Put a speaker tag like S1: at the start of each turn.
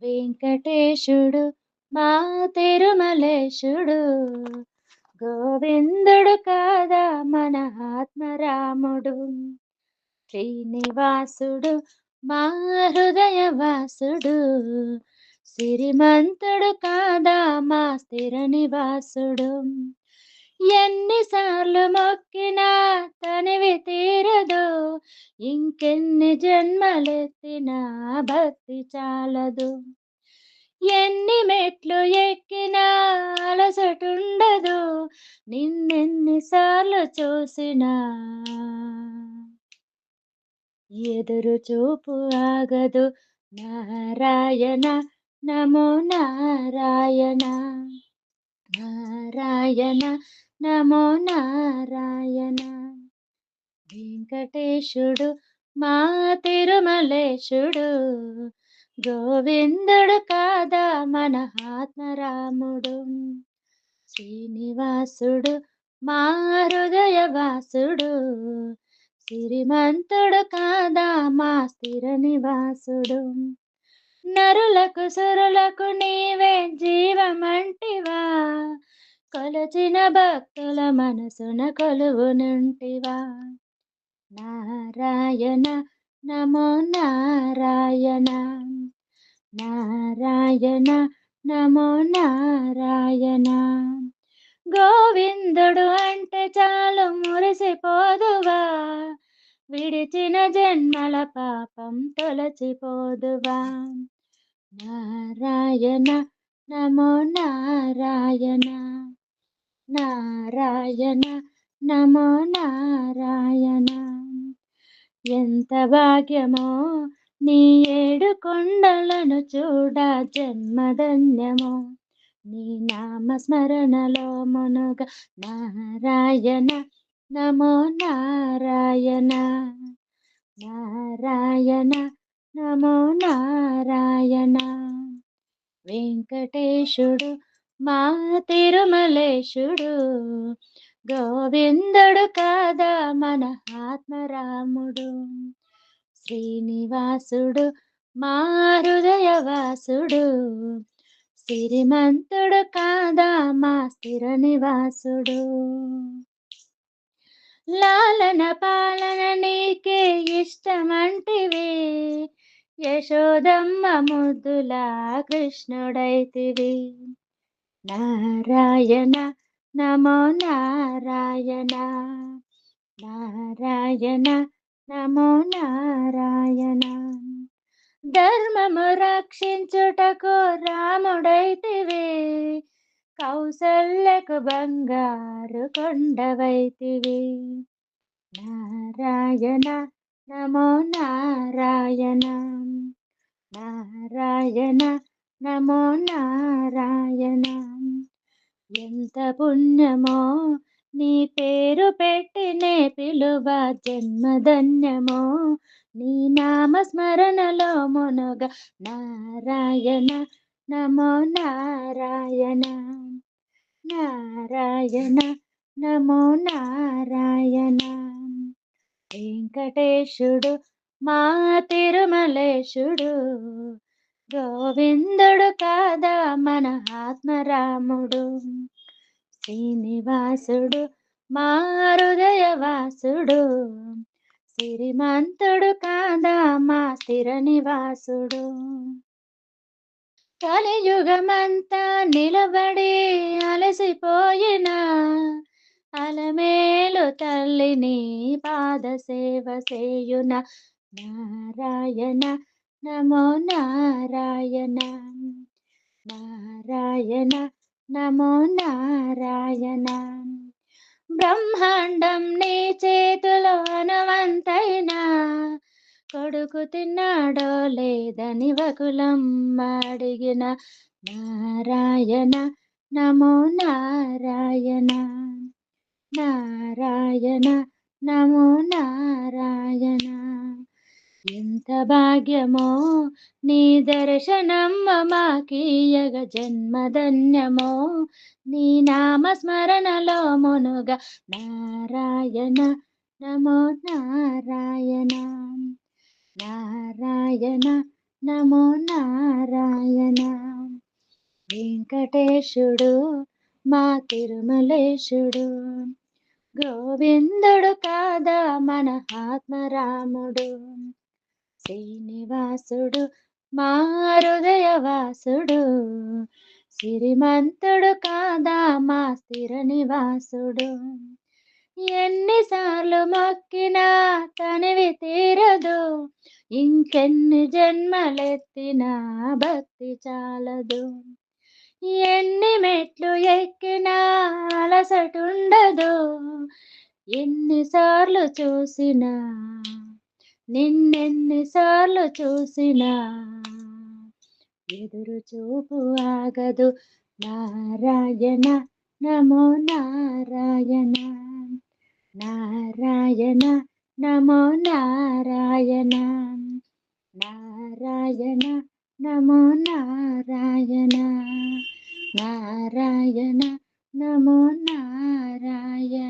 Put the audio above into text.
S1: వెంకటేశుడు మా తిరుమలేశుడు, గోవిందుడు కాదా మన ఆత్మరాముడు. శ్రీనివాసుడు మా హృదయవాసుడు, సిరిమంతుడు కాదా మా స్థిర నివాసుడు. ఎన్నిసార్లు మొక్కినా తనివి తీరదు, ఇంకెన్ని జన్మలెత్తినా భక్తి చాలదు. ఎన్ని మెట్లు ఎక్కినా అలసటుండదు, నిన్నెన్నిసార్లు చూసినా ఎదురు చూపు ఆగదు. నారాయణ నమో నారాయణ, నారాయణ నమో నారాయణ. వెంకటేశుడు మా తిరుమలేశుడు, గోవిందుడు కాదా మన ఆత్మరాముడు. శ్రీనివాసుడు మా హృదయవాసుడు, సిరిమంతుడు కాదా మా స్థిర నివాసుడు. నరులకు సురులకు నీవే జీవమంటివా, కొలచిన భక్తుల మనసున కొలువునుంటివా. నారాయణ నమో నారాయణ, నారాయణ నమో నారాయణ. గోవిందుడు అంటే చాలు మురిసిపోదువా, విడిచిన జన్మల పాపం తొలచిపోదువా. నారాయణ నమో నారాయణ, నారాయణ నమో నారాయణ. ఎంత భాగ్యమో నీ ఏడు కొండలను చూడ జన్మధన్యమో, నీ నామస్మరణలో మునుగ. నారాయణ నమో నారాయణ, నారాయణ నమో నారాయణ. వెంకటేశుడు మా తిరుమలేశుడు, గోవిందుడు కాదా మన ఆత్మరాముడు. శ్రీనివాసుడు మా హృదయవాసుడు, సిరిమంతుడు కాదా మా స్థిర నివాసుడు. లాలన పాలన నీకే ఇష్టమంటివి, యశోదమ్మ ముద్దులా కృష్ణుడైతివి. నారాయణ నమో నారాయణ, నారాయణ నమో నారాయణ. ధర్మము రక్షించుటకు రాముడైతివి, కౌసల్యకు బంగారు కొండవైతివి. నారాయణ నమో నారాయణ, నారాయణ నమో నారాయణ. ఎంత పుణ్యమో నీ పేరు పెట్టినే పిలువ జన్మధన్యమో, నీ నామస్మరణలో మునుగ. నారాయణ నమో నారాయణ, నారాయణ నమో నారాయణ. వెంకటేశుడు మా తిరుమలేశుడు, గోవిందుడు కాదా మన ఆత్మరాముడు. శ్రీనివాసుడు మా హృదయవాసుడు, సిరిమంతుడు కాదా మా స్థిర నివాసుడు. కలియుగమంతా నిలబడి అలసిపోయిన అలమేలు తల్లిని పాద సేవ చేయున. నారాయణ నమో నారాయణ, నారాయణ నమో నారాయణ. బ్రహ్మాండం నీ చేతిలో అనవంతైనా, కొడుకు తిన్నాడో లేదని వకులమ్మ అడిగిన. నారాయణ నమో నారాయణ, నారాయణ నమో నారాయణ. ఎంత భాగ్యమో నీ దర్శనమ్మ మాకీయగ జన్మధన్యమో, నీ నామస్మరణలో మునుగ. నారాయణ నమో నారాయణ, నారాయణ నమో నారాయణ. వెంకటేశుడు మా తిరుమలేశుడు, గోవిందుడు కాదా మన ఆత్మరాముడు. శ్రీనివాసుడు మా హృదయవాసుడు, సిరిమంతుడు కాదా మా స్థిర నివాసుడు. ఎన్నిసార్లు మొక్కినా తనివి తీరదు, ఇంకెన్ని జన్మలెత్తినా భక్తి చాలదు. ఎన్ని మెట్లు ఎక్కినా అలసటుండదు, ఎన్నిసార్లు చూసినా నిన్నెన్నిసార్లు చూసినా ఎదురు చూపు ఆగదు. నారాయణ నమో నారాయణ, నారాయణ నమో నారాయణ, నారాయణ నమో నారాయణ, నారాయణ నమో నారాయణ.